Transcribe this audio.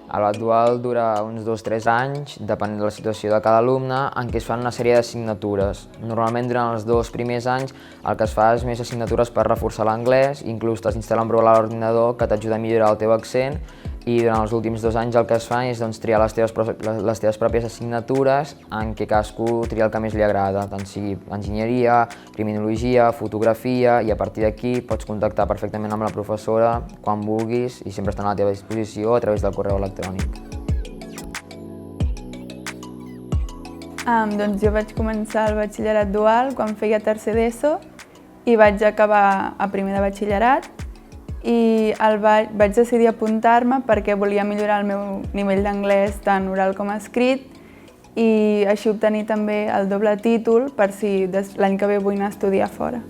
El BAC dual dura uns 2 o 3 anys, depenent de la situació de cada alumne, en què es fan una sèrie d'assignatures. Normalment durant els 2 primers anys el que es fa és més assignatures per reforçar l'anglès, inclús t'instal·la un programa a l'ordinador que t'ajuda a millorar el teu accent, i durant els últims 2 anys el que es fa és triar les teves pròpies assignatures en què cadascú tria el que més li agrada, tant sigui enginyeria, criminologia, fotografia, i a partir d'aquí pots contactar perfectament amb la professora quan vulguis i sempre estan a la teva disposició a través del correu electrònic. Doncs jo vaig començar el batxillerat dual quan feia tercer d'ESO i vaig acabar a primer de batxillerat, i vaig decidir apuntar-me perquè volia millorar el meu nivell d'anglès tant oral com escrit i així obtenir també el doble títol per si l'any que ve vull anar a estudiar fora.